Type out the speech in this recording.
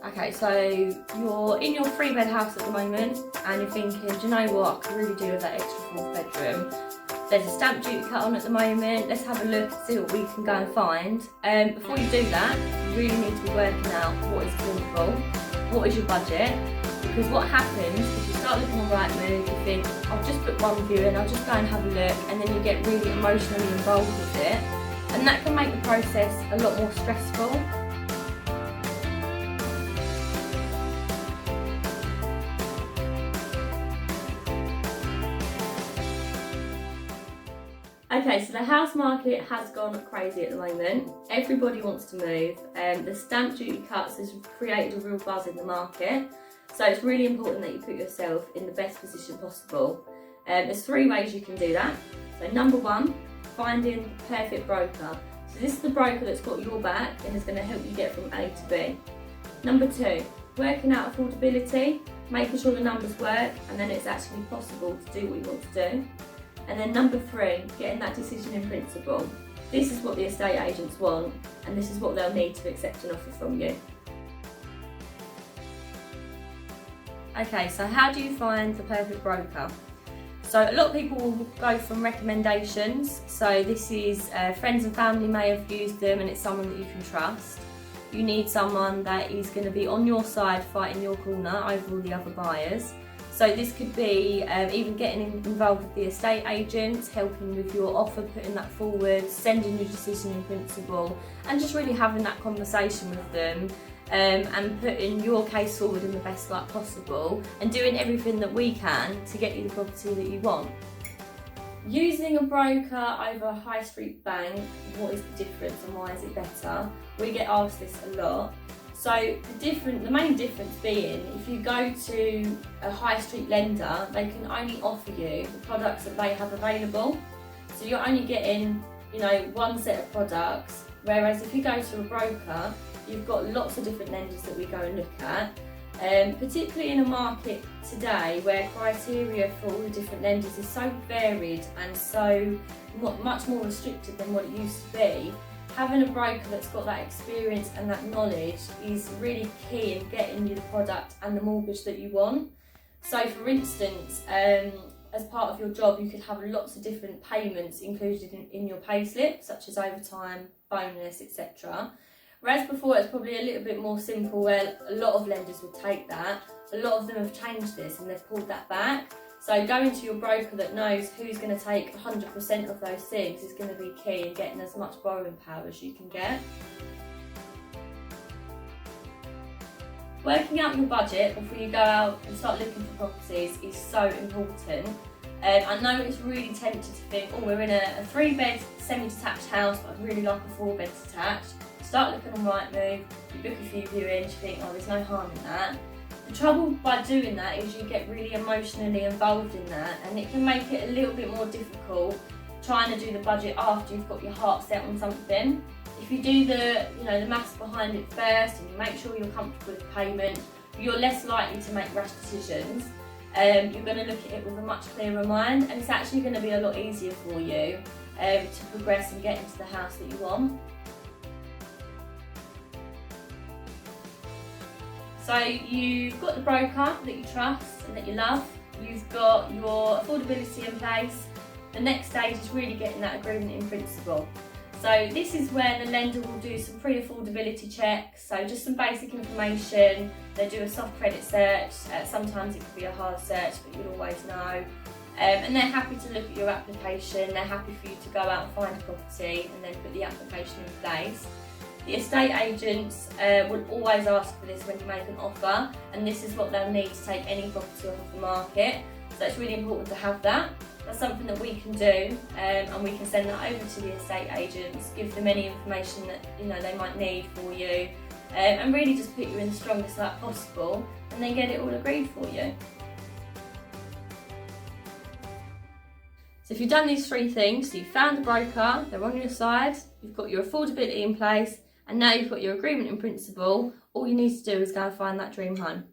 Okay, so you're in your 3-bed house at the moment and you're thinking, do you know what, I could really do with that extra 4th bedroom. There's a stamp duty cut on at the moment, let's have a look and see what we can go and find. Before you do that, you really need to be working out what is affordable, what is your budget, because what happens is you start looking on Rightmove, you think, I'll just book one viewing, I'll just go and have a look, and then you get really emotionally involved with it, and that can make the process a lot more stressful. Okay, so the house market has gone crazy at the moment. Everybody wants to move. The stamp duty cuts has created a real buzz in the market. So it's really important that you put yourself in the best position possible. There's 3 ways you can do that. So number 1, finding the perfect broker. So this is the broker that's got your back and is going to help you get from A to B. Number 2, working out affordability, making sure the numbers work and then it's actually possible to do what you want to do. And then number 3, getting that decision in principle. This is what the estate agents want and this is what they'll need to accept an offer from you. Okay, so how do you find the perfect broker? So a lot of people will go from recommendations. So this is friends and family may have used them and it's someone that you can trust. You need someone that is going to be on your side fighting your corner over all the other buyers. So this could be even getting involved with the estate agents, helping with your offer, putting that forward, sending your decision in principle, and just really having that conversation with them and putting your case forward in the best light possible and doing everything that we can to get you the property that you want. Using a broker over a high street bank, what is the difference and why is it better? We get asked this a lot. So the main difference being, if you go to a high street lender, they can only offer you the products that they have available. So you're only getting, one set of products, whereas if you go to a broker, you've got lots of different lenders that we go and look at. Particularly in a market today where criteria for all the different lenders is so varied and so much more restricted than what it used to be. Having a broker that's got that experience and that knowledge is really key in getting you the product and the mortgage that you want. So for instance, as part of your job you could have lots of different payments included in your payslip, such as overtime, bonus, etc. Whereas before it's probably a little bit more simple where a lot of lenders would take that. A lot of them have changed this and they've pulled that back. So going to your broker that knows who's going to take 100% of those things is going to be key in getting as much borrowing power as you can get. Working out your budget before you go out and start looking for properties is so important. I know it's really tempting to think, oh, we're in a 3-bed semi-detached house, but I'd really like a 4-bed detached. Start looking on Rightmove, you book a few viewings, you think, oh, there's no harm in that. The trouble by doing that is you get really emotionally involved in that and it can make it a little bit more difficult trying to do the budget after you've got your heart set on something. If you do the maths behind it first and you make sure you're comfortable with the payment, you're less likely to make rash decisions. You're going to look at it with a much clearer mind and it's actually going to be a lot easier for you to progress and get into the house that you want. So you've got the broker that you trust and that you love, you've got your affordability in place. The next stage is really getting that agreement in principle. So this is where the lender will do some pre-affordability checks, so just some basic information. They do a soft credit search, sometimes it could be a hard search, but you'll always know. And they're happy to look at your application, they're happy for you to go out and find a property and then put the application in place. The estate agents will always ask for this when you make an offer, and this is what they'll need to take any property off the market. So it's really important to have that. That's something that we can do, and we can send that over to the estate agents, give them any information that they might need for you, and really just put you in the strongest light possible, and then get it all agreed for you. So if you've done these 3 things, so you've found the broker, they're on your side, you've got your affordability in place, and now you've got your agreement in principle, all you need to do is go and find that dream home.